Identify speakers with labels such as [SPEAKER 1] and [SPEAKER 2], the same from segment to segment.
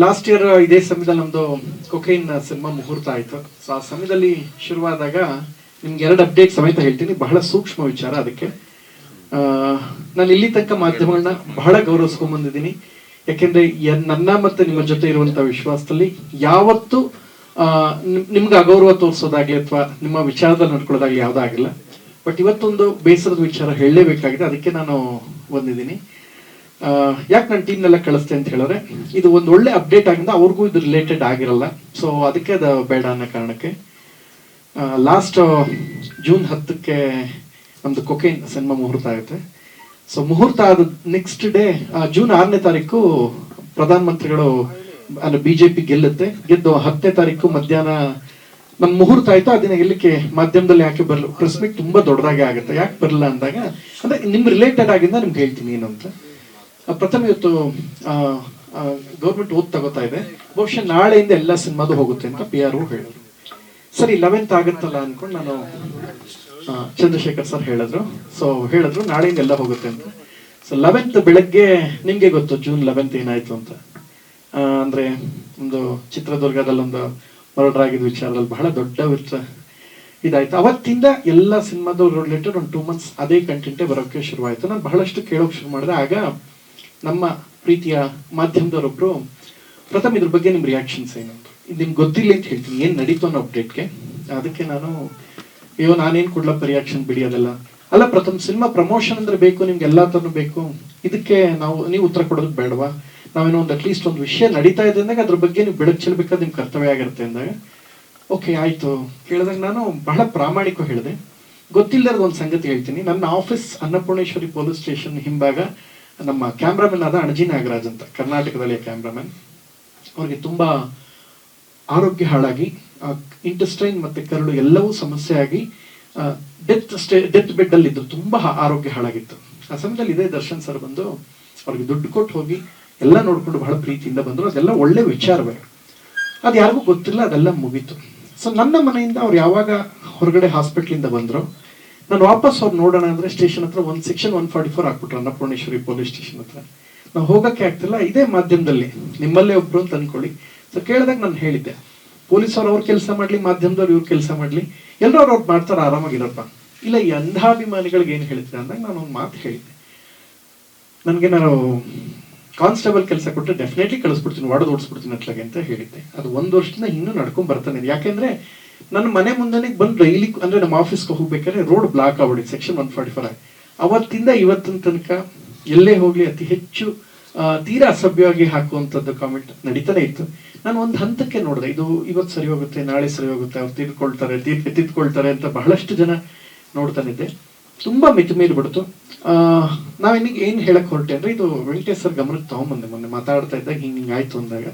[SPEAKER 1] Last year ಇದೇ ಸಮಯದಲ್ಲಿ ನಮ್ದು ಕೊಕೈನ್ ಸಿನಿಮಾ ಮುಹೂರ್ತ ಆಯ್ತು. ಸೊ ಆ ಸಮಯದಲ್ಲಿ ಶುರುವಾದಾಗ ನಿಮ್ಗೆ 2 ಅಪ್ಡೇಟ್ ಸಮೇತ ಹೇಳ್ತೀನಿ, ಬಹಳ ಸೂಕ್ಷ್ಮ ವಿಚಾರ. ಅದಕ್ಕೆ ನಾನು ಇಲ್ಲಿ ತನಕ ಮಾಧ್ಯಮಗಳನ್ನ ಬಹಳ ಗೌರವಿಸ್ಕೊಂಡ್ ಬಂದಿದ್ದೀನಿ. ಯಾಕೆಂದ್ರೆ ನನ್ನ ಮತ್ತೆ ನಿಮ್ಮ ಜೊತೆ ಇರುವಂತ ವಿಶ್ವಾಸದಲ್ಲಿ ಯಾವತ್ತು ನಿಮ್ಗೆ ಅಗೌರವ ತೋರಿಸೋದಾಗ್ಲಿ ಅಥವಾ ನಿಮ್ಮ ವಿಚಾರದಲ್ಲಿ ನಡ್ಕೊಳ್ಳೋದಾಗ್ಲಿ ಯಾವುದಾಗಿಲ್ಲ. ಬಟ್ ಇವತ್ತೊಂದು ಬೇಸರದ ವಿಚಾರ ಹೇಳಲೇಬೇಕಾಗಿದೆ, ಅದಕ್ಕೆ ನಾನು ಬಂದಿದ್ದೀನಿ. ಯಾಕೆ ನನ್ನ ಟೀಮ್ನೆಲ್ಲ ಕಳಿಸ್ತೆ ಅಂತ ಹೇಳಿದ್ರೆ, ಇದು ಒಂದು ಒಳ್ಳೆ ಅಪ್ಡೇಟ್ ಆಗಿಂದ ಅವ್ರಿಗೂ ಇದು ರಿಲೇಟೆಡ್ ಆಗಿರಲ್ಲ. ಸೊ ಅದಕ್ಕೆ ಅದು ಬೇಡ ಅನ್ನೋ ಕಾರಣಕ್ಕೆ ಲಾಸ್ಟ್ ಜೂನ್ 10ಕ್ಕೆ ನಮ್ದು ಕೊಕೈನ್ ಸಿನಿಮಾ ಮುಹೂರ್ತ ಆಗುತ್ತೆ. ಸೊ ಮುಹೂರ್ತ ಆದ ನೆಕ್ಸ್ಟ್ ಡೇ ಜೂನ್ 6ನೇ ತಾರೀಕು ಪ್ರಧಾನಮಂತ್ರಿಗಳು ಬಿಜೆಪಿ ಗೆದ್ದು 10ನೇ ತಾರೀಕು ಮಧ್ಯಾಹ್ನ ನಮ್ ಮುಹೂರ್ತ ಆಯ್ತು. ಅದನ್ನ ಗೆಲ್ಲಕ್ಕೆ ಮಾಧ್ಯಮದಲ್ಲಿ ಯಾಕೆ ಬರಲ್ಲ, ಪ್ರೆಸ್ ಮೀಟ್ ತುಂಬಾ ದೊಡ್ಡದಾಗೆ ಆಗುತ್ತೆ. ಯಾಕೆ ಬರಲ್ಲ ಅಂದಾಗ, ಅಂದ್ರೆ ನಿಮ್ ರಿಲೇಟೆಡ್ ಆಗಿಂದ ನಿಮ್ಗೆ ಹೇಳ್ತೀನಿ ಏನು ಅಂತ. ಪ್ರಥಮ ಇವತ್ತು ಗೌರ್ಮೆಂಟ್ ಓದ್ ತಗೋತಾ ಇದೆ, ಬಹುಶಃ ನಾಳೆಯಿಂದ ಎಲ್ಲ ಸಿನಿಮಾದು ಹೋಗುತ್ತೆ ಅಂತ PRO ಹೇಳಿದ್ರು. ಸರಿ 11th ಆಗುತ್ತಲ್ಲ ಅನ್ಕೊಂಡು ನಾನು ಚಂದ್ರಶೇಖರ್ ಸರ್ ಹೇಳಿದ್ರು ನಾಳೆಯಿಂದ ಎಲ್ಲ ಹೋಗುತ್ತೆ ಅಂತ. ಸೊ 11th ಬೆಳಗ್ಗೆ ನಿಮ್ಗೆ ಗೊತ್ತು ಜೂನ್ 11th ಏನಾಯ್ತು ಅಂತ. ಅಂದ್ರೆ ಒಂದು ಚಿತ್ರದುರ್ಗದಲ್ಲಿ ಒಂದು ಮರ್ಡರ್ ಆಗಿದ್ದ ವಿಚಾರದಲ್ಲಿ ಬಹಳ ದೊಡ್ಡ ಇದಾಯ್ತು. ಅವತ್ತಿಂದ ಎಲ್ಲ ಸಿನಿಮಾದ ರಿಲೇಟೆಡ್ ಒಂದು 2 months ಅದೇ ಕಂಟೆಂಟೇ ಬರೋಕೆ ಶುರುವಾಯ್ತು. ನಾನು ಬಹಳಷ್ಟು ಕೇಳೋಕೆ ಶುರು ಮಾಡಿದೆ. ಆಗ ನಮ್ಮ ಪ್ರೀತಿಯ ಮಾಧ್ಯಮದವರೊಬ್ರು, ಪ್ರಥಮ ಇದ್ರ ಬಗ್ಗೆ ನಿಮ್ ರಿಯಾಕ್ಷನ್ಸ್ ಏನು ಅಂತ, ಇದು ನಿಮ್ಗೆ ಗೊತ್ತಿಲ್ಲ ಅಂತ ಹೇಳ್ತೀನಿ, ಏನ್ ನಡೀತು ಅನ್ನೋ ಅಪ್ಡೇಟ್ಗೆ. ಅದಕ್ಕೆ ನಾನೇನ್ ಕೊಡ್ಲಪ್ಪ ರಿಯಾಕ್ಷನ್, ಬಿಡಿ ಅದೆಲ್ಲ ಅಲ್ಲ. ಪ್ರಥಮ ಸಿನಿಮಾ ಪ್ರಮೋಷನ್ ಅಂದ್ರೆ ಬೇಕು, ನಿಮ್ಗೆ ಎಲ್ಲಾ ತರನು ಬೇಕು, ಇದಕ್ಕೆ ನೀವು ಉತ್ತರ ಕೊಡೋದು ಬೇಡವಾ? ನಾವೇನೋ ಒಂದು ಅಟ್ಲೀಸ್ಟ್ ಒಂದು ವಿಷಯ ನಡೀತಾ ಇದೆ ಅಂದಾಗ ಅದ್ರ ಬಗ್ಗೆ ನೀವು ಬೆಳಕು ಚೆಲ್ಲಬೇಕಾದ್ರೆ ನಿಮ್ ಕರ್ತವ್ಯ ಆಗಿರುತ್ತೆ ಅಂದಾಗ, ಓಕೆ ಆಯ್ತು ಕೇಳಿದಾಗ ನಾನು ಬಹಳ ಪ್ರಾಮಾಣಿಕ ಹೇಳಿದೆ. ಗೊತ್ತಿಲ್ಲದ ಒಂದು ಸಂಗತಿ ಹೇಳ್ತೀನಿ. ನನ್ನ ಆಫೀಸ್ ಅನ್ನಪೂರ್ಣೇಶ್ವರಿ ಪೊಲೀಸ್ ಸ್ಟೇಷನ್ ಹಿಂಭಾಗ ನಮ್ಮ ಕ್ಯಾಮ್ರಾಮನ್ ಆದ ಅಣಜಿ ನಾಗರಾಜ್ ಅಂತ, ಕರ್ನಾಟಕದಲ್ಲಿ ಕ್ಯಾಮ್ರಾಮನ್. ಅವ್ರಿಗೆ ತುಂಬಾ ಆರೋಗ್ಯ ಹಾಳಾಗಿ ಇಂಟೆಸ್ಟೈನ್ ಮತ್ತೆ ಕರಳು ಎಲ್ಲವೂ ಸಮಸ್ಯೆ ಆಗಿ ಡೆತ್ ಬೆಡ್ ಅಲ್ಲಿ ಇದ್ರು. ತುಂಬಾ ಆರೋಗ್ಯ ಹಾಳಾಗಿತ್ತು. ಆ ಸಮಯದಲ್ಲಿ ಇದೇ ದರ್ಶನ್ ಸರ್ ಬಂದು ಅವ್ರಿಗೆ ದುಡ್ಡು ಕೊಟ್ಟು ಹೋಗಿ ಎಲ್ಲ ನೋಡ್ಕೊಂಡು ಬಹಳ ಪ್ರೀತಿಯಿಂದ ಬಂದ್ರು. ಅದೆಲ್ಲ ಒಳ್ಳೆ ವಿಚಾರವೇ, ಅದು ಯಾರಿಗೂ ಗೊತ್ತಿಲ್ಲ, ಅದೆಲ್ಲ ಮುಗೀತು. ಸೊ ನನ್ನ ಮನೆಯಿಂದ ಅವ್ರು ಯಾವಾಗ ಹೊರಗಡೆ ಹಾಸ್ಪಿಟ್ಲಿಂದ ಬಂದ್ರು, ನಾನು ವಾಪಸ್ ಅವ್ರು ನೋಡೋಣ ಅಂದ್ರೆ ಸ್ಟೇಷನ್ ಹತ್ರ ಒಂದು ಸೆಕ್ಷನ್ 144 ಹಾಕ್ಬಿಟ್ರು, ಅನ್ನಪೂರ್ಣೇಶ್ವರಿ ಪೊಲೀಸ್ ಸ್ಟೇಷನ್ ಹತ್ರ. ನಾವು ಹೋಗಕ್ಕೆ ಆಗ್ತಿಲ್ಲ. ಇದೇ ಮಾಧ್ಯಮದಲ್ಲಿ ನಿಮ್ಮಲ್ಲೇ ಒಬ್ರು ಅಂತ ಅನ್ಕೊಳ್ಳಿ. ಸೊ ಕೇಳಿದಾಗ ನಾನು ಹೇಳಿದ್ದೆ, ಪೊಲೀಸವ್ರು ಅವ್ರ ಕೆಲಸ ಮಾಡ್ಲಿ, ಮಾಧ್ಯಮದವ್ರು ಇವ್ರ ಕೆಲಸ ಮಾಡ್ಲಿ, ಎಲ್ಲರೂ ಅವ್ರು ಮಾಡ್ತಾರ, ಆರಾಮಾಗಿರಪ್ಪ. ಇಲ್ಲ ಈ ಅಂಧಾಭಿಮಾನಿಗಳಿಗೆ ಏನ್ ಹೇಳ್ತೀರ ಅಂದಾಗ ನಾನು ಒಂದು ಮಾತು ಹೇಳಿದ್ದೆ, ನನ್ಗೆ ನಾನು ಕಾನ್ಸ್ಟೇಬಲ್ ಕೆಲಸ ಕೊಟ್ಟರೆ ಡೆಫಿನೆಟ್ಲಿ ಕಳಿಸ್ಬಿಡ್ತೀನಿ, ಓಡಿಸ್ಬಿಡ್ತೀನಿ ಅಟ್ಲಾಗೆ ಅಂತ ಹೇಳಿದ್ದೆ. ಅದು 1 ವರ್ಷದಿಂದ ಇನ್ನೂ ನಡ್ಕೊಂಡ್ ಬರ್ತಾನೆ. ಯಾಕೆಂದ್ರೆ ನನ್ನ ಮನೆ ಮುಂದೆ ಬಂದು ಡೈಲಿ ಅಂದ್ರೆ ನಮ್ಮ ಆಫೀಸ್ಗೆ ಹೋಗ್ಬೇಕಾದ್ರೆ ರೋಡ್ ಬ್ಲಾಕ್ ಆಗ್ಬಿಡಿತ್ತು, ಸೆಕ್ಷನ್ 144. ಅವತ್ತಿಂದ ಇವತ್ತಿನ ತನಕ ಎಲ್ಲೇ ಹೋಗ್ಲಿ ಅತಿ ಹೆಚ್ಚು ತೀರಾ ಅಸಭ್ಯವಾಗಿ ಹಾಕುವಂಥದ್ದು ಕಾಮೆಂಟ್ ನಡೀತಾನೆ ಇತ್ತು. ನಾನು ಒಂದು ಹಂತಕ್ಕೆ ನೋಡಿದೆ, ಇದು ಇವತ್ತು ಸರಿ ಹೋಗುತ್ತೆ, ನಾಳೆ ಸರಿ ಹೋಗುತ್ತೆ, ಅವ್ರು ತಿದ್ಕೊಳ್ತಾರೆ ಅಂತ ಬಹಳಷ್ಟು ಜನ ನೋಡ್ತಾನಿದ್ದೆ. ತುಂಬಾ ಮಿತಿಮೀರಿ ಬಿಡ್ತು. ನಾವಿನ್ನಿಗೆ ಏನ್ ಹೇಳಕ್ ಹೊರಟೆ ಅಂದ್ರೆ, ಇದು ವೆಂಕಟೇಶ್ ಸರ್ ಗಮನಕ್ಕೆ ತಗೊಂಬಂದೆ. ಮೊನ್ನೆ ಮಾತಾಡ್ತಾ ಇದ್ದಾಗ ಹಿಂಗಾಯ್ತು ಅಂದಾಗ,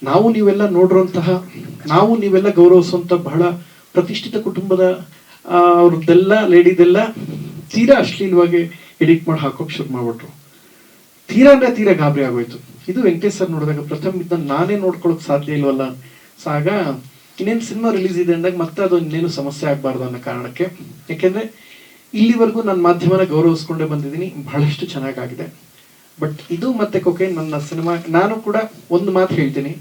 [SPEAKER 1] ನಾವು ನೀವೆಲ್ಲ ನೋಡಿರುವಂತಹ, ನಾವು ನೀವೆಲ್ಲ ಗೌರವಿಸುವಂತ ಬಹಳ ಪ್ರತಿಷ್ಠಿತ ಕುಟುಂಬದ ಅವ್ರದ್ದೆಲ್ಲ ಲೇಡಿದೆಲ್ಲ ತೀರಾ ಅಶ್ಲೀಲವಾಗಿ ಎಡಿಟ್ ಮಾಡಿ ಹಾಕೋಕ್ ಶುರು ಮಾಡ್ಬಿಟ್ರು. ತೀರಾ ಅಂದ್ರೆ ತೀರಾ ಗಾಬರಿ ಆಗೋಯ್ತು. ಇದು ವೆಂಕಟೇಶ್ ಸರ್ ನೋಡಿದಾಗ ಪ್ರಥಮ ಇದನ್ನ ನಾನೇ ನೋಡ್ಕೊಳಕ್ ಸಾಧ್ಯ ಇಲ್ವಲ್ಲ. ಸೊ ಆಗ ಇನ್ನೇನು ಸಿನಿಮಾ ರಿಲೀಸ್ ಇದೆ ಅಂದಾಗ ಮತ್ತೆ ಅದು ಇನ್ನೇನು ಸಮಸ್ಯೆ ಆಗ್ಬಾರ್ದು ಅನ್ನೋ ಕಾರಣಕ್ಕೆ, ಯಾಕೆಂದ್ರೆ ಇಲ್ಲಿವರೆಗೂ ನನ್ನ ಮಾಧ್ಯಮನ ಗೌರವಿಸ್ಕೊಂಡೇ ಬಂದಿದ್ದೀನಿ, ಬಹಳಷ್ಟು ಚೆನ್ನಾಗಾಗಿದೆ. ಬಟ್ ಇದು ಮತ್ತೆ ಕೊಕೈನ್ ನನ್ನ ಸಿನಿಮಾ, ನಾನು ಕೂಡ ಒಂದು ಮಾತು ಹೇಳ್ತೀನಿ,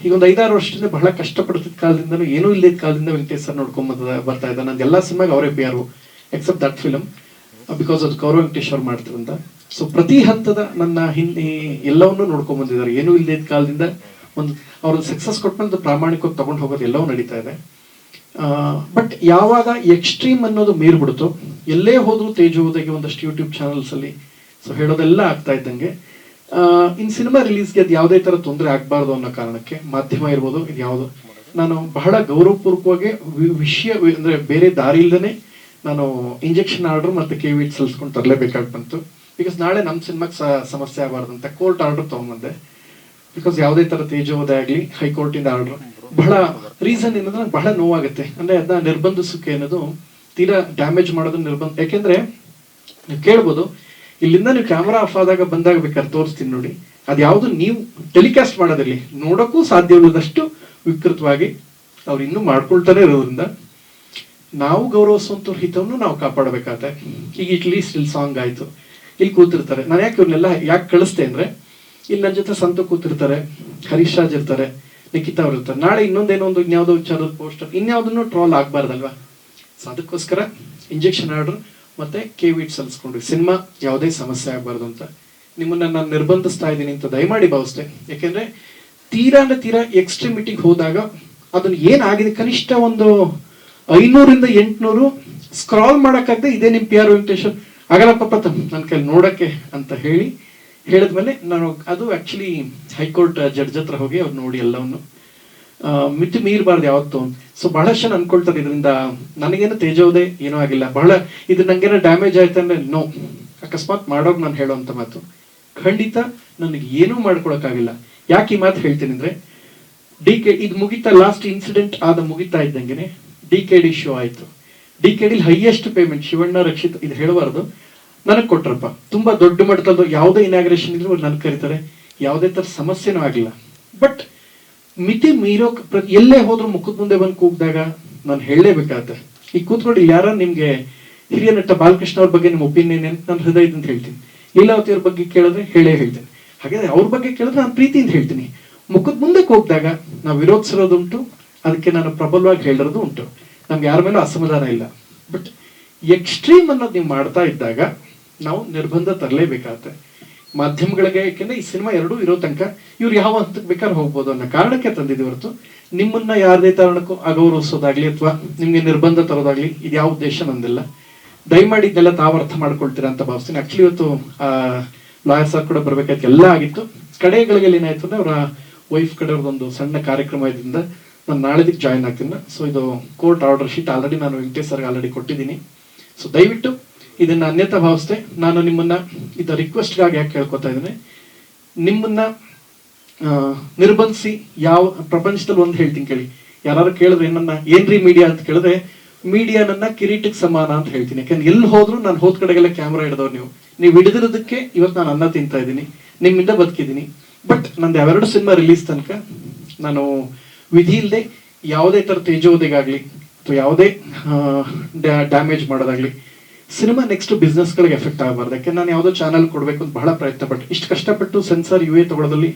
[SPEAKER 1] ಈಗ ಒಂದು 5-6 ವರ್ಷದಿಂದ ಬಹಳ ಕಷ್ಟಪಡ್ತಿದ್ದ ಕಾಲದಿಂದನೂ ಏನೂ ಇಲ್ಲದ ಕಾಲದಿಂದ ವೆಂಕಟೇಶ್ ಸರ್ ನೋಡ್ಕೊಂಡ್ ಬರ್ತಾ ಇದ್ದ. ನಂದು ಎಲ್ಲಾ ಸಿನಿಮಾಗ ಅವರೇ PRO except that film, because ಅದು ಗೌರವ್ ವೆಂಕಟೇಶ್ ಅವ್ರು ಮಾಡ್ತಿರಂತ. ಸೊ ಪ್ರತಿ ಹಂತದ ನನ್ನ ಎಲ್ಲವನ್ನೂ ನೋಡ್ಕೊಂಡ್ ಬಂದಿದ್ದಾರೆ. ಏನೂ ಇಲ್ಲದ ಕಾಲದಿಂದ ಒಂದು ಅವ್ರ ಸಕ್ಸಸ್ ಕೊಟ್ಮೇಲೆ ಪ್ರಾಮಾಣಿಕವಾಗಿ ತಗೊಂಡು ಹೋಗೋದು ಎಲ್ಲವೂ ನಡೀತಾ ಇದೆ. ಬಟ್ ಯಾವಾಗ ಎಕ್ಸ್ಟ್ರೀಮ್ ಅನ್ನೋದು ಮೀರ್ಬಿಡ್ತು, ಎಲ್ಲೇ ಹೋದ್ರು ತೇಜುವುದಾಗಿ ಒಂದಷ್ಟು ಯೂಟ್ಯೂಬ್ ಚಾನಲ್ಸ್ ಅಲ್ಲಿ ಸೊ ಹೇಳೋದೆಲ್ಲ ಆಗ್ತಾ ಇದ್ದಂಗೆ, ಇನ್ ಸಿನಿಮಾ ರಿಲೀಸ್ಗೆ ಅದು ಯಾವುದೇ ತರ ತೊಂದರೆ ಆಗ್ಬಾರ್ದು ಅನ್ನೋ ಕಾರಣಕ್ಕೆ ಮಾಧ್ಯಮ ಇರ್ಬೋದು, ಇದು ಯಾವುದು ನಾನು ಬಹಳ ಗೌರವಪೂರ್ವಕವಾಗಿ ವಿಷಯ ಅಂದ್ರೆ ಬೇರೆ ದಾರಿ ಇಲ್ದೇನೆ ನಾನು ಇಂಜೆಕ್ಷನ್ ಆರ್ಡರ್ ಮತ್ತೆ KVT ಸಲ್ಲಿಸ್ಕೊಂಡು ತರಲೇಬೇಕಾಗಿ ಬಂತು. ಬಿಕಾಸ್ ನಾಳೆ ನಮ್ಮ ಸಿನಿಮಾಗೆ ಸಮಸ್ಯೆ ಆಗಬಾರ್ದು ಅಂತ ಕೋರ್ಟ್ ಆರ್ಡರ್ ತಗೊಂಬಂದೆ. ಬಿಕಾಸ್ ಯಾವುದೇ ತರ ತೇಜೋವಧೆ ಆಗ್ಲಿ ಹೈಕೋರ್ಟ್ ಇಂದ ಆರ್ಡರ್, ಬಹಳ ರೀಸನ್ ಏನಂದ್ರೆ ನಂಗೆ ಬಹಳ ನೋವಾಗುತ್ತೆ. ಅಂದ್ರೆ ಅದನ್ನ ನಿರ್ಬಂಧಿಸೋಕೆ ಅನ್ನೋದು ತೀರಾ ಡ್ಯಾಮೇಜ್ ಮಾಡೋದು ನಿರ್ಬಂಧ. ಯಾಕೆಂದ್ರೆ ನೀವು ಕೇಳ್ಬೋದು, ಇಲ್ಲಿಂದ ನೀವು ಕ್ಯಾಮರಾ ಆಫ್ ಆದಾಗ ಬಂದಾಗ ಬೇಕಾದ್ರೆ ತೋರಿಸ್ತೀನಿ ನೋಡಿ, ಅದ್ಯಾವುದು ನೀವು ಟೆಲಿಕಾಸ್ಟ್ ಮಾಡೋದಿರ್ಲಿ ನೋಡೋಕ್ಕೂ ಸಾಧ್ಯವಿಲ್ಲದಷ್ಟು ವಿಕೃತವಾಗಿ ಅವ್ರು ಇನ್ನೂ ಮಾಡ್ಕೊಳ್ತಾನೆ ಇರೋದ್ರಿಂದ ನಾವು ಗೌರವಿಸುವಂತ ಹಿತವನ್ನು ನಾವು ಕಾಪಾಡಬೇಕಾಗತ್ತೆ. ಈಗ ಇಟ್ಲಿ ಸ್ಟಿಲ್ ಸಾಂಗ್ ಆಯ್ತು, ಇಲ್ಲಿ ಕೂತಿರ್ತಾರೆ. ನಾನು ಯಾಕೆ ಇವ್ರನ್ನೆಲ್ಲ ಯಾಕೆ ಕಳಿಸ್ತೆ ಅಂದ್ರೆ, ಇಲ್ಲಿ ನನ್ನ ಜೊತೆ ಸಂತು ಕೂತಿರ್ತಾರೆ, ಹರೀಶ್ ರಾಜ್ ಇರ್ತಾರೆ, ನಿಖಿತಾ ಅವ್ರು ಇರ್ತಾರೆ. ನಾಳೆ ಇನ್ನೊಂದೇನೋ ಒಂದು ಇನ್ಯಾವುದೋ ವಿಚಾರದ ಪೋಸ್ಟರ್ ಇನ್ಯಾವುದನ್ನು ಟ್ರೋಲ್ ಆಗ್ಬಾರ್ದಲ್ವಾ. ಸೊ ಅದಕ್ಕೋಸ್ಕರ ಇಂಜೆಕ್ಷನ್ ಆರ್ಡರ್ ಮತ್ತೆ KVIT ಸಲ್ಲಿಸ್ಕೊಂಡ್ವಿ. ಸಿನಿಮಾ ಯಾವುದೇ ಸಮಸ್ಯೆ ಆಗಬಾರ್ದು ಅಂತ ನಿಮ್ಮನ್ನ ನಾನು ನಿರ್ಬಂಧಿಸ್ತಾ ಇದ್ದೀನಿ ಅಂತ ದಯಮಾಡಿ ಭಾವಿಸ್ತೆ. ಯಾಕೆಂದ್ರೆ ತೀರಾ ಎಕ್ಸ್ಟ್ರೀಮಿಟಿಗೆ ಹೋದಾಗ ಅದನ್ನ ಏನಾಗಿದೆ ಕನಿಷ್ಠ ಒಂದು 500 ಇಂದ 800 ಸ್ಕ್ರಾಲ್ ಮಾಡಕ್ಕಾಗದೆ ಇದೇ ನಿಮ್ PR ವೆಂಕಟೇಶ್ವರ್ ಆಗಲ್ಲಪ್ಪ ನನ್ನ ಕೈಲಿ ನೋಡಕ್ಕೆ ಅಂತ ಹೇಳಿದ್ಮೇಲೆ ನಾನು ಅದು ಆಕ್ಚುಲಿ ಹೈಕೋರ್ಟ್ ಜಡ್ಜ್ ಹತ್ರ ಹೋಗಿ ಅವ್ರು ನೋಡಿ ಎಲ್ಲವನ್ನು ಮಿತಿ ಮೀರಬಾರ್ದು ಯಾವತ್ತು. ಸೊ ಬಹಳಷ್ಟು ಜನ ಅನ್ಕೊಳ್ತಾರೆ ಇದರಿಂದ ನನಗೇನು ತೇಜೋದೆ ಏನೂ ಆಗಿಲ್ಲ, ಬಹಳ ಇದು ನಂಗೇನೋ ಡ್ಯಾಮೇಜ್ ಆಯ್ತು ಅಂದ್ರೆ ನೋ, ಅಕಸ್ಮಾತ್ ಮಾಡೋಗ್ ನಾನು ಹೇಳೋಂಥ ಮಾತು ಖಂಡಿತ ನನಗೆ ಏನೂ ಮಾಡ್ಕೊಳಕ್ಕಾಗಿಲ್ಲ. ಯಾಕೆ ಈ ಮಾತು ಹೇಳ್ತೀನಿ ಅಂದ್ರೆ ಇದು ಮುಗಿತಾ, ಲಾಸ್ಟ್ ಇನ್ಸಿಡೆಂಟ್ ಮುಗಿತಾ ಇದ್ದಂಗೆನೆ DKD ಶೋ ಆಯ್ತು. DKD highest payment Shivanna Rakshit ಇದು ಹೇಳಬಾರ್ದು ನನಗೆ ಕೊಟ್ರಪ್ಪ. ತುಂಬಾ ದೊಡ್ಡ ಮಟ್ಟದ ಯಾವುದೇ ಇನಾಗ್ರೇಷನ್ ಇದ್ರು ಅವ್ರು ನನ್ ಕರೀತಾರೆ, ಯಾವುದೇ ತರ ಸಮಸ್ಯೆನೂ ಆಗಿಲ್ಲ. ಬಟ್ ಮಿತಿ ಮೀರೋ ಎಲ್ಲೇ ಹೋದ್ರು ಮುಖದ ಮುಂದೆ ಬಂದು ಕೂಗ್ದಾಗ ನಾನು ಹೇಳಲೇಬೇಕಾಗತ್ತೆ. ಈಗ ಕೂತ್ಕೊಂಡು ಯಾರ ನಿಮ್ಗೆ ಹಿರಿಯ ನಟ ಬಾಲಕೃಷ್ಣ ಅವ್ರ ಬಗ್ಗೆ ನಿಮ್ಮ ಒಪಿನಿಯನ್ ಏನು ನಾನು ಹೃದಯದಿಂದ ಹೇಳ್ತೀನಿ, ಲೀಲಾವತಿ ಅವ್ರ ಬಗ್ಗೆ ಕೇಳಿದ್ರೆ ಹೇಳ್ತೀನಿ. ಹಾಗಾದ್ರೆ ಅವ್ರ ಬಗ್ಗೆ ಕೇಳಿದ್ರೆ ನಾನು ಪ್ರೀತಿಯಿಂದ ಹೇಳ್ತೀನಿ. ಮುಖದ ಮುಂದೆ ಕೂಗ್ದಾಗ ನಾವು ವಿರೋಧಿಸಿರೋದುಂಟು, ಅದಕ್ಕೆ ನಾನು ಪ್ರಬಲವಾಗಿ ಹೇಳಿರೋದು ಉಂಟು. ನಮ್ಗೆ ಯಾರ ಮೇಲೂ ಅಸಮಾಧಾನ ಇಲ್ಲ. ಬಟ್ ಎಕ್ಸ್ಟ್ರೀಮ್ ಅನ್ನೋದು ನೀವು ಮಾಡ್ತಾ ಇದ್ದಾಗ ನಾವು ನಿರ್ಬಂಧ ತರಲೇಬೇಕಾಗತ್ತೆ ಮಾಧ್ಯಮಗಳಿಗೆ. ಯಾಕೆಂದ್ರೆ ಈ ಸಿನಿಮಾ ಎರಡೂ ಇರೋ ತನಕ ಇವ್ರು ಯಾವ ಹಂತಕ್ಕೆ ಬೇಕಾದ್ರೆ ಹೋಗ್ಬೋದು ಅನ್ನೋ ಕಾರಣಕ್ಕೆ ತಂದಿದ್ದೀವಿ ಹೊರತು ನಿಮ್ಮನ್ನ ಯಾರದೇ ಕಾರಣಕ್ಕೂ ಅಗೌರವಿಸೋದಾಗ್ಲಿ ಅಥವಾ ನಿಮ್ಗೆ ನಿರ್ಬಂಧ ತರೋದಾಗ್ಲಿ ಇದು ಯಾವ ಉದ್ದೇಶ ನಂದಿಲ್ಲ. ದಯಮಾಡಿ ಇದನ್ನೆಲ್ಲ ತಾವು ಅರ್ಥ ಮಾಡ್ಕೊಳ್ತೀರಾ ಅಂತ ಭಾವಿಸ್ತೀನಿ. ಆಕ್ಚುಲಿ ಇವತ್ತು ಲಾಯರ್ ಸರ್ ಕೂಡ ಬರ್ಬೇಕಾಯ್ತು, ಎಲ್ಲ ಆಗಿತ್ತು. ಕಡೆಗಳಿಗೆ ಏನಾಯ್ತು ಅಂದ್ರೆ ಅವರ ವೈಫ್ ಕಡೆ ಅವ್ರದ್ದೊಂದು ಸಣ್ಣ ಕಾರ್ಯಕ್ರಮ ಇದರಿಂದ ನಾನು ನಾಳೆದಕ್ಕೆ ಜಾಯಿನ್ ಆಗ್ತೀನಿ. ಸೊ ಇದು ಕೋರ್ಟ್ ಆರ್ಡರ್ ಶೀಟ್ ಆಲ್ರೆಡಿ ನಾನು ವೆಂಕಟೇಶ್ ಸರ್ಗೆ ಆಲ್ರೆಡಿ ಕೊಟ್ಟಿದ್ದೀನಿ. ಸೊ ದಯವಿಟ್ಟು ಇದನ್ನ ಅನ್ಯತಾ ಭಾವಿಸ್ತೆ. ನಾನು ನಿಮ್ಮನ್ನ ಇದು ರಿಕ್ವೆಸ್ಟ್ಗಾಗಿ ಯಾಕೆ ಕೇಳ್ಕೊತಾ ಇದ್ದೇನೆ, ನಿಮ್ಮನ್ನ ನಿರ್ಬಂಧಿಸಿ ಯಾವ ಪ್ರಪಂಚದಲ್ಲಿ ಒಂದು ಹೇಳ್ತೀನಿ ಕೇಳಿ. ಯಾರು ಕೇಳಿದ್ರೆ ಏನ್ರಿ ಮೀಡಿಯಾ ಅಂತ ಕೇಳಿದ್ರೆ ಮೀಡಿಯಾ ನನ್ನ ಕಿರೀಟಕ್ಕೆ ಸಮಾನ ಅಂತ ಹೇಳ್ತೀನಿ. ಯಾಕಂದ್ರೆ ಎಲ್ಲಿ ಹೋದ್ರು ನಾನು ಹೋದ ಕಡೆಗೆಲ್ಲ ಕ್ಯಾಮ್ರಾ ಹಿಡಿದವ್ರು ನೀವು ಹಿಡಿದಿರೋದಕ್ಕೆ ಇವತ್ತು ನಾನು ಅನ್ನ ತಿಂತಾ ಇದ್ದೀನಿ, ನಿಮ್ಮಿಂದ ಬದುಕಿದ್ದೀನಿ. ಬಟ್ ನಂದು ಯಾವೆರಡು ಸಿನಿಮಾ ರಿಲೀಸ್ ತನಕ ನಾನು ವಿಧಿ ಇಲ್ಲದೆ ಯಾವುದೇ ತರ ತೇಜೋವಧೆಗಾಗ್ಲಿ ಅಥವಾ ಯಾವುದೇ ಡ್ಯಾಮೇಜ್ ಮಾಡೋದಾಗ್ಲಿ ಸಿನಿಮಾ ನೆಕ್ಸ್ಟ್ ಬಿಸ್ನೆಸ್ಗಳಿಗೆ ಎಫೆಕ್ಟ್ ಆಗಬಾರ್ದು. ಯಾಕೆಂದ್ರೆ ನಾನು ಯಾವುದೋ ಚಾನಲ್ ಕೊಡಬೇಕು ಅಂತ ಬಹಳ ಪ್ರಯತ್ನ ಪಟ್ಟು ಇಷ್ಟು ಕಷ್ಟಪಟ್ಟು ಸೆನ್ಸಾರ್ UA ತಗೊಳ್ಳೋದ್ರಲ್ಲಿ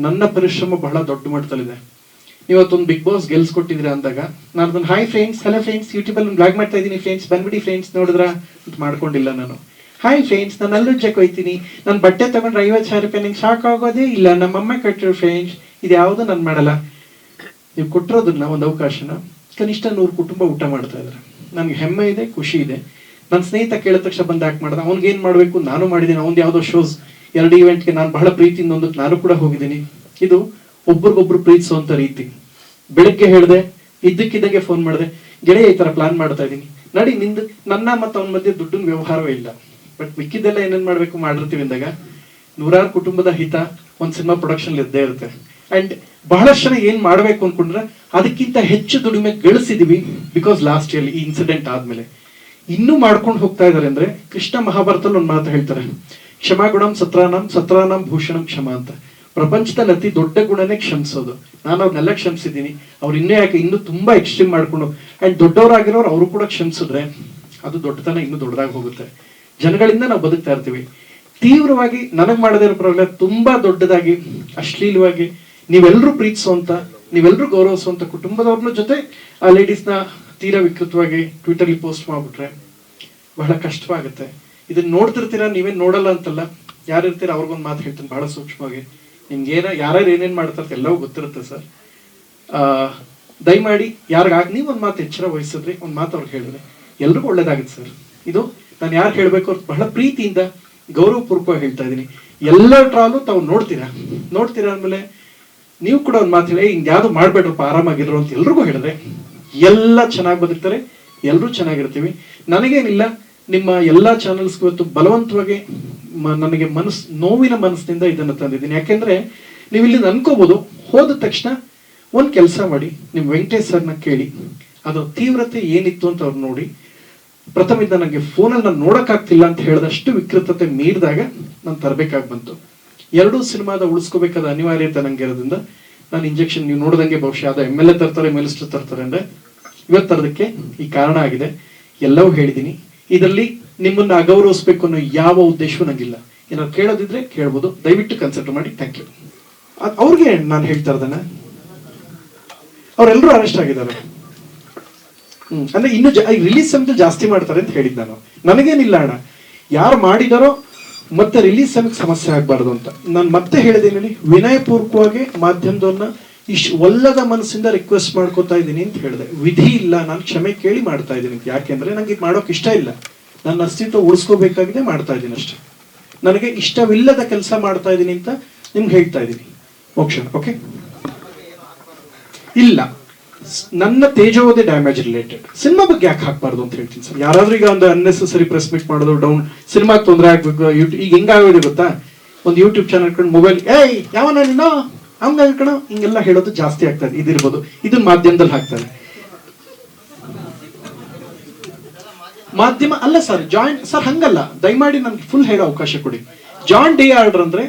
[SPEAKER 1] ನನ್ನ ಪರಿಶ್ರಮ ಬಹಳ ದೊಡ್ಡ ಮಟ್ಟದಲ್ಲಿದೆ. ಇವತ್ತೊಂದು ಬಿಗ್ ಬಾಸ್ ಗೆಲ್ಸ್ಕೊಟ್ಟಿದ್ರೆ ಅಂದಾಗ ನಾನು ಅದನ್ನ ಹಾಯ್ ಫ್ರೆಂಡ್ಸ್, ಹಲೋ ಫ್ರೆಂಡ್ಸ್, ಯೂಟ್ಯೂಬಲ್ಲಿ ಬ್ಲಾಗ್ ಮಾಡ್ತಾ ಇದ್ದೀನಿ ಫ್ರೆಂಡ್ಸ್, ಬಂದ್ಬಿಡಿ ಫ್ರೆಂಡ್ಸ್ ನೋಡಿದ್ರ ಅಂತ ಮಾಡ್ಕೊಂಡಿಲ್ಲ. ನಾನು ಹಾಯ್ ಫ್ರೆಂಡ್ಸ್, ನಾನು ಅಲ್ಲುಜ್ಜಕ್ಕೆ ಹೋಯ್ತೀನಿ, ನಾನು ಬಟ್ಟೆ ತಗೊಂಡ್ರೆ 50,000 ರೂಪಾಯಿ ನಿಂಗೆ ಸಾಕಾಗೋದೇ ಇಲ್ಲ, ನಮ್ಮಮ್ಮ ಕಟ್ಟಿರೋ ಫ್ರೆಂಡ್ಸ್, ಇದು ಯಾವುದು ನಾನು ಮಾಡಲ್ಲ. ನೀವು ಕೊಟ್ಟಿರೋದನ್ನ ಒಂದು ಅವಕಾಶನ ಕನಿಷ್ಠ 100 ಕುಟುಂಬ ಊಟ ಮಾಡ್ತಾ ಇದ್ದಾರೆ. ನನ್ಗೆ ಹೆಮ್ಮೆ ಇದೆ, ಖುಷಿ ಇದೆ. ನನ್ನ ಸ್ನೇಹಿತ ಕೇಳಿದ ತಕ್ಷಣ ಬಂದು ಯಾಕೆ ಮಾಡ್ದ, ಅವ್ನಿಗೆ ಏನ್ ಮಾಡ್ಬೇಕು ನಾನು ಮಾಡಿದ್ದೀನಿ. ಅವ್ನು ಯಾವುದೋ ಶೋಸ್ 2 ಇವೆಂಟ್ಗೆ ನಾನು ಬಹಳ ಪ್ರೀತಿಯಿಂದ ಒಂದಕ್ಕೆ ನಾನು ಕೂಡ ಹೋಗಿದ್ದೀನಿ. ಇದು ಒಬ್ರಿಗೊಬ್ರು ಪ್ರೀತಿಸುವಂತ ರೀತಿ. ಬೆಳಗ್ಗೆ ಹೇಳಿದೆ, ಇದ್ದಕ್ಕಿದ್ದಾಗೆ ಫೋನ್ ಮಾಡಿದೆ, ಗೆಳೆಯ ಈ ತರ ಪ್ಲಾನ್ ಮಾಡ್ತಾ ಇದ್ದೀನಿ ನಡಿ, ನಿಂದು ನನ್ನ ಮತ್ತು ಅವನ ಮಧ್ಯೆ ದುಡ್ಡಿನ ವ್ಯವಹಾರವೇ ಇಲ್ಲ. ಬಟ್ ಮಿಕ್ಕಿದ್ದೆಲ್ಲ ಏನೇನ್ ಮಾಡ್ಬೇಕು ಮಾಡಿರ್ತೀವಿ ಅಂದಾಗ 100 ಕುಟುಂಬದ ಹಿತ ಒಂದ್ ಸಿನಿಮಾ ಪ್ರೊಡಕ್ಷನ್ ಇದ್ದೇ ಇರುತ್ತೆ. ಅಂಡ್ ಬಹಳಷ್ಟು ಜನ ಏನ್ ಮಾಡ್ಬೇಕು ಅನ್ಕೊಂಡ್ರೆ ಅದಕ್ಕಿಂತ ಹೆಚ್ಚು ದುಡಿಮೆ ಗಳಿಸಿದೀವಿ. ಬಿಕಾಸ್ ಲಾಸ್ಟ್ ಇಯರ್ ಈ ಇನ್ಸಿಡೆಂಟ್ ಆದ್ಮೇಲೆ ಇನ್ನೂ ಮಾಡ್ಕೊಂಡು ಹೋಗ್ತಾ ಇದಾರೆ. ಅಂದ್ರೆ ಕೃಷ್ಣ ಮಹಾಭಾರತದಲ್ಲಿ ಒಂದು ಮಾತು ಹೇಳ್ತಾರೆ, ಕ್ಷಮಾಗುಣಂ ಸತ್ರಾನಾಂ ಭೂಷಣಂ ಕ್ಷಮ ಅಂತ. ಪ್ರಪಂಚದಲ್ಲಿ ಅತಿ ದೊಡ್ಡ ಗುಣನೇ ಕ್ಷಮಿಸೋದು. ನಾನು ಅವ್ರನ್ನೆಲ್ಲ ಕ್ಷಮಿಸಿದ್ದೀನಿ. ಅವ್ರು ಇನ್ನೂ ತುಂಬಾ ಎಕ್ಸ್ಟ್ರೀಮ್ ಮಾಡ್ಕೊಂಡು ಅಂಡ್ ದೊಡ್ಡವರಾಗಿರೋರು ಅವರು ಕೂಡ ಕ್ಷಮಿಸಿದ್ರೆ ಅದು ದೊಡ್ಡತನ ಇನ್ನೂ ದೊಡ್ಡದಾಗಿ ಹೋಗುತ್ತೆ. ಜನಗಳಿಂದ ನಾವು ಬದುಕ್ತಾ ಇರ್ತೀವಿ. ತೀವ್ರವಾಗಿ ನನಗ್ ಮಾಡದೇ ಇರೋ ಪರವಾಗಿಲ್ಲ, ತುಂಬಾ ದೊಡ್ಡದಾಗಿ ಅಶ್ಲೀಲವಾಗಿ ನೀವೆಲ್ಲರೂ ಪ್ರೀತಿಸುವಂತ, ನೀವೆಲ್ಲರೂ ಗೌರವಿಸುವಂತ ಕುಟುಂಬದವ್ರನ್ನ ಜೊತೆ ಆ ಲೇಡೀಸ್ನ ತೀರಾ ವಿಕೃತವಾಗಿ ಟ್ವಿಟರ್ಲಿ ಪೋಸ್ಟ್ ಮಾಡ್ಬಿಟ್ರೆ ಬಹಳ ಕಷ್ಟವಾಗುತ್ತೆ. ಇದನ್ನ ನೋಡ್ತಿರ್ತೀರಾ, ನೀವೇನ್ ನೋಡಲ್ಲ ಅಂತಲ್ಲ, ಯಾರಿರ್ತೀರ ಅವ್ರಿಗೊಂದು ಮಾತು ಹೇಳ್ತೀನಿ ಬಹಳ ಸೂಕ್ಷ್ಮವಾಗಿ. ನಿಮ್ಗೆ ಯಾರ್ಯಾರು ಏನೇನ್ ಮಾಡ್ತಾರೆ ಎಲ್ಲವೂ ಗೊತ್ತಿರುತ್ತೆ ಸರ್. ದಯಮಾಡಿ ನೀವು ಒಂದ್ ಮಾತು ಎಚ್ಚರ ವಹಿಸಿದ್ರಿ, ಒಂದ್ ಮಾತು ಅವ್ರಿಗೆ ಹೇಳಿದ್ರೆ ಎಲ್ರಿಗೂ ಒಳ್ಳೇದಾಗುತ್ತೆ ಸರ್. ಇದು ನಾನು ಯಾರು ಹೇಳ್ಬೇಕು ಅವ್ರು ಬಹಳ ಪ್ರೀತಿಯಿಂದ ಗೌರವಪೂರ್ವಕವಾಗಿ ಹೇಳ್ತಾ ಇದ್ದೀನಿ. ಎಲ್ಲ ಟ್ರಾಲು ತಾವು ನೋಡ್ತೀರಾ ಅಂದ್ಮೇಲೆ ನೀವು ಕೂಡ ಒಂದ್ ಮಾತು ಹೇಳಿ, ಹಿಂಗ್ ಯಾವ್ದು ಮಾಡ್ಬೇಡ್ರಪ್ಪ, ಆರಾಮಾಗಿರೋ ಅಂತ ಎಲ್ರಿಗೂ ಹೇಳಿದ್ರೆ ಎಲ್ಲ ಚೆನ್ನಾಗಿ ಬದುಕ್ತಾರೆ, ಎಲ್ರೂ ಚೆನ್ನಾಗಿರ್ತೀವಿ. ನನಗೇನಿಲ್ಲ, ನಿಮ್ಮ ಎಲ್ಲಾ ಚಾನೆಲ್ಸ್ಗೂ ಇವತ್ತು ಬಲವಂತವಾಗಿ ನನಗೆ ನೋವಿನ ಮನಸ್ಸಿನಿಂದ ಇದನ್ನು ತಂದಿದ್ದೀನಿ. ಯಾಕೆಂದ್ರೆ ನೀವು ಇಲ್ಲಿ ಅನ್ಕೋಬಹುದು, ಹೋದ ತಕ್ಷಣ ಒಂದ್ ಕೆಲಸ ಮಾಡಿ, ನಿಮ್ ವೆಂಕಟೇಶ್ ಸರ್ನ ಕೇಳಿ ಅದು ತೀವ್ರತೆ ಏನಿತ್ತು ಅಂತ ಅವ್ರು ನೋಡಿ. ಪ್ರಥಮದಿಂದ ನನಗೆ ಫೋನಲ್ಲಿ ನಾನು ನೋಡಕ್ಕಾಗ್ತಿಲ್ಲ ಅಂತ ಹೇಳಿದಷ್ಟು ವಿಕೃತತೆ ಮೀರಿದಾಗ ನಾನು ತರಬೇಕಾಗಿ ಬಂತು. 2 ಸಿನಿಮಾದ ಉಳಿಸ್ಕೋಬೇಕಾದ ಅನಿವಾರ್ಯತೆ ನಂಗೆ ಇರೋದ್ರಿಂದ ನಾನು ಇಂಜೆಕ್ಷನ್, ನೀವು ನೋಡಿದಂಗೆ ಬಹುಶಃ ಅದು MLA ತರ್ತಾರೆ, ಮಿನಿಸ್ಟರ್ ತರ್ತಾರೆ ಅಂದ್ರೆ ಇವತ್ತು ತರೋದಕ್ಕೆ ಈ ಕಾರಣ ಆಗಿದೆ. ಎಲ್ಲವೂ ಹೇಳಿದ್ದೀನಿ. ಇದರಲ್ಲಿ ನಿಮ್ಮನ್ನ ಅಗೌರವಿಸ್ಬೇಕು ಅನ್ನೋ ಯಾವ ಉದ್ದೇಶವೂ ನಂಗಿಲ್ಲ. ಏನಾದ್ರು ಕೇಳೋದಿದ್ರೆ ಕೇಳ್ಬೋದು, ದಯವಿಟ್ಟು ಕನ್ಸಿಡರ್ ಮಾಡಿ. Thank you. ಅವ್ರಿಗೆ ನಾನು ಹೇಳ್ತಾ ಇರೋದನ್ನ, ಅವರೆಲ್ಲರೂ ಅರೆಸ್ಟ್ ಆಗಿದ್ದಾರೆ. ಅಂದ್ರೆ ಇನ್ನು ರಿಲೀಸ್ ಸಮಯದಲ್ಲಿ ಜಾಸ್ತಿ ಮಾಡ್ತಾರೆ ಅಂತ ಹೇಳಿದ್ ನಾನು. ನನಗೇನಿಲ್ಲ ಅಣ್ಣ, ಯಾರು ಮಾಡಿದಾರೋ ಮತ್ತೆ ರಿಲೀಸ್ ಸಮಯಕ್ಕೆ ಸಮಸ್ಯೆ ಆಗ್ಬಾರ್ದು ಅಂತ ನಾನು ಮತ್ತೆ ಹೇಳಿದ್ದೀನಿ. ವಿನಯಪೂರ್ವಕವಾಗಿ ಮಾಧ್ಯಮದವ್ರನ್ನ ಒಲ್ಲದ ಮನಸ್ಸಿಂದ ರಿಕ್ವೆಸ್ಟ್ ಮಾಡ್ಕೋತಾ ಇದ್ದೀನಿ ಅಂತ ಹೇಳಿದೆ. ವಿಧಿ ಇಲ್ಲ, ನಾನು ಕ್ಷಮೆ ಕೇಳಿ ಮಾಡ್ತಾ ಇದ್ದೀನಿ. ಯಾಕೆಂದ್ರೆ ನಂಗೆ ಇದು ಮಾಡೋಕೆ ಇಷ್ಟ ಇಲ್ಲ, ನನ್ನ ಅಸ್ತಿತ್ವ ಉಳಿಸ್ಕೋಬೇಕಾಗಿದೆ, ಮಾಡ್ತಾ ಇದ್ದೀನಿ ಅಷ್ಟೇ. ನನಗೆ ಇಷ್ಟವಿಲ್ಲದ ಕೆಲಸ ಮಾಡ್ತಾ ಇದ್ದೀನಿ ಅಂತ ನಿಮ್ಗೆ ಹೇಳ್ತಾ ಇದ್ದೀನಿ. ಮೋಕ್ಷ ಓಕೆ ಇಲ್ಲ, ನನ್ನ ತೇಜೋವಧೆ ಡ್ಯಾಮೇಜ್ ರಿಲೇಟೆಡ್ ಸಿನಿಮಾ ಬಗ್ಗೆ ಯಾಕೆ ಹಾಕ್ಬಾರ್ದು ಅಂತ ಹೇಳ್ತೀನಿ ಸರ್. ಯಾರಾದ್ರೂ ಈಗ ಒಂದು ಅನ್ನೆಸೆಸರಿ ಪ್ರೆಸ್ ಮೀಟ್ ಮಾಡೋದು, ಡೌನ್ ಸಿನಿಮಾಗೆ ತೊಂದರೆ ಆಗ್ಬೇಕು. ಯೂಟ್ಯೂಬ್ ಈಗ ಹೆಂಗಾಗೋದು ಗೊತ್ತಾ, ಒಂದು ಯೂಟ್ಯೂಬ್ ಚಾನಲ್ ಇಟ್ಕೊಂಡು ಮೊಬೈಲ್ ಯಾವನ ನೀನು ಹಂಗ ಕಣ ಹಿಂಗೆಲ್ಲ ಹೇಳೋದು ಜಾಸ್ತಿ ಆಗ್ತದೆ. ಇದಿರ್ಬೋದು, ಇದನ್ನ ಮಾಧ್ಯಮದಲ್ಲಿ ಹಾಕ್ತಾರೆ. ಮಾಧ್ಯಮ ಅಲ್ಲ ಸರ್, ಜಾಯಿಂಟ್ ಸರ್ ಹಂಗಲ್ಲ, ದಯಮಾಡಿ ನನ್ಗೆ ಫುಲ್ ಹೇಳೋ ಅವಕಾಶ ಕೊಡಿ. ಜಾನ್ ಡಿ ಆರ್ಡರ್ ಅಂದ್ರೆ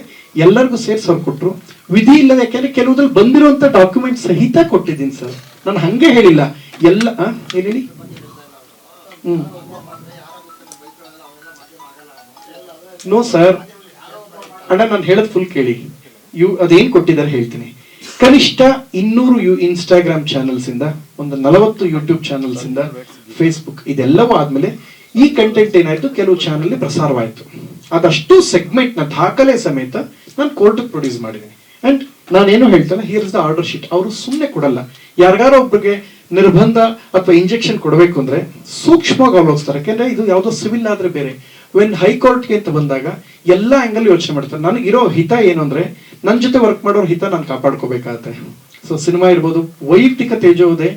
[SPEAKER 1] ಎಲ್ಲರಿಗೂ ಸೇರ್ಸಿ ಅವ್ರು ಕೊಟ್ರು, ವಿಧಿ ಇಲ್ಲದೆ. ಯಾಕೆಂದ್ರೆ ಕೆಲವುದ್ರಲ್ಲಿ ಬಂದಿರುವಂತ ಡಾಕ್ಯುಮೆಂಟ್ ಸಹಿತ ಕೊಟ್ಟಿದ್ದೀನಿ ಸರ್, ನಾನು ಹಂಗೆ ಹೇಳಿಲ್ಲ ಎಲ್ಲ. ಹೇಳಿ ನೋ ಸರ್ ಅಣ್ಣ, ನಾನು ಹೇಳೋದು ಫುಲ್ ಕೇಳಿ. ಅದೇನ್ ಕೊಟ್ಟಿದ್ದಾರೆ ಹೇಳ್ತೀನಿ. ಕನಿಷ್ಠ 200 ಇನ್ಸ್ಟಾಗ್ರಾಮ್ ಚಾನಲ್ಸ್ ಇಂದ, ಒಂದು 40 ಯೂಟ್ಯೂಬ್ ಚಾನಲ್ಸ್ ಇಂದ, ಫೇಸ್ಬುಕ್, ಇದೆಲ್ಲವೂ ಆದ್ಮೇಲೆ ಈ ಕಂಟೆಂಟ್ ಏನಾಯ್ತು, ಕೆಲವು ಚಾನಲ್ ಪ್ರಸಾರವಾಯ್ತು. ಅದಷ್ಟು ಸೆಗ್ಮೆಂಟ್ ನ ದಾಖಲೆ ಸಮೇತ ನಾನು ಕೋರ್ಟ್ ಪ್ರೊಡ್ಯೂಸ್ ಮಾಡಿದ್ದೀನಿ. ಅಂಡ್ ನಾನೇನು ಹೇಳ್ತೇನೆ, here is the order sheet. ಅವರು ಸುಮ್ಮನೆ ಕೊಡಲ್ಲ. ಯಾರಿಗಾರ ಒಬ್ಬರಿಗೆ ನಿರ್ಬಂಧ ಅಥವಾ ಇಂಜೆಕ್ಷನ್ ಕೊಡಬೇಕು ಅಂದ್ರೆ ಸೂಕ್ಷ್ಮವಾಗಿ ಆಲೋಚಿಸ್ತಾರೆ. ಯಾಕೆಂದ್ರೆ ಇದು ಯಾವುದೋ ಸಿವಿಲ್ ಆದ್ರೆ ಬೇರೆ, ವೆನ್ ಹೈಕೋರ್ಟ್ಗೆ ಅಂತ ಬಂದಾಗ ಎಲ್ಲ ಆಂಗಲ್ ಯೋಚನೆ ಮಾಡ್ತಾರೆ. ನನಗಿರೋ ಹಿತ ಏನು ಅಂದ್ರೆ, ನನ್ನ ಜೊತೆ ವರ್ಕ್ ಮಾಡೋರ ಹಿತ ನಾನು ಕಾಪಾಡ್ಕೋಬೇಕಾಗತ್ತೆ. ಸೊ ಸಿನಿಮಾ ಇರ್ಬೋದು, ವೈಯಕ್ತಿಕ ತೇಜೋವಧೆ,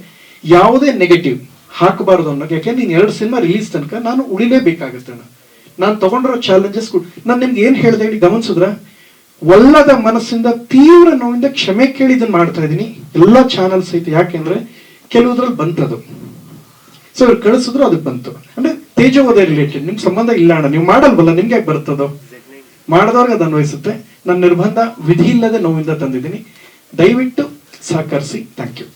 [SPEAKER 1] ಯಾವುದೇ ನೆಗೆಟಿವ್ ಹಾಕಬಾರ್ದು ಅನ್ನೋಕೆ. ಯಾಕೆಂದ್ರೆ ನೀನು 2 ಸಿನಿಮಾ ರಿಲೀಸ್ ತನಕ ನಾನು ಉಳಿಲೇಬೇಕಾಗತ್ತೆ. ನಾನು ತಗೊಂಡಿರೋ ಚಾಲೆಂಜಸ್ ನಾನು ನಿಮ್ಗೆ ಏನ್ ಹೇಳ್ದೆ ಹೇಳಿ ಗಮನಿಸಿದ್ರ, ಒಲ್ಲದ ಮನಸ್ಸಿಂದ ತೀವ್ರ ನೋವಿಂದ ಕ್ಷಮೆ ಕೇಳಿ ಇದನ್ನ ಮಾಡ್ತಾ ಇದ್ದೀನಿ. ಎಲ್ಲ ಚಾನಲ್ಸ್ ಐತೆ. ಯಾಕೆಂದ್ರೆ ಕೆಲವುದ್ರಲ್ಲಿ ಬಂತದು, ಸೊ ಅವ್ರು ಕಳಿಸಿದ್ರು ಅದಕ್ಕೆ ಬಂತು. ಅಂದ್ರೆ ತೇಜೋವಧೆ ರಿಲೇಟೆಡ್ ನಿಮ್ ಸಂಬಂಧ ಇಲ್ಲ ಅಣ್ಣ, ನೀವು ಮಾಡಲ್ವಲ್ಲ, ನಿಮ್ಗೆ ಯಾಕೆ ಬರ್ತದೋ? ಮಾಡಿದವ್ರಿಗೆ ಅದು ಅನ್ವಯಿಸುತ್ತೆ. ನನ್ನ ನಿರ್ಬಂಧ ವಿಧಿ ಇಲ್ಲದೆ ನೋವಿಂದ ತಂದಿದ್ದೀನಿ. ದಯವಿಟ್ಟು ಸಹಕರಿಸಿ. Thank you.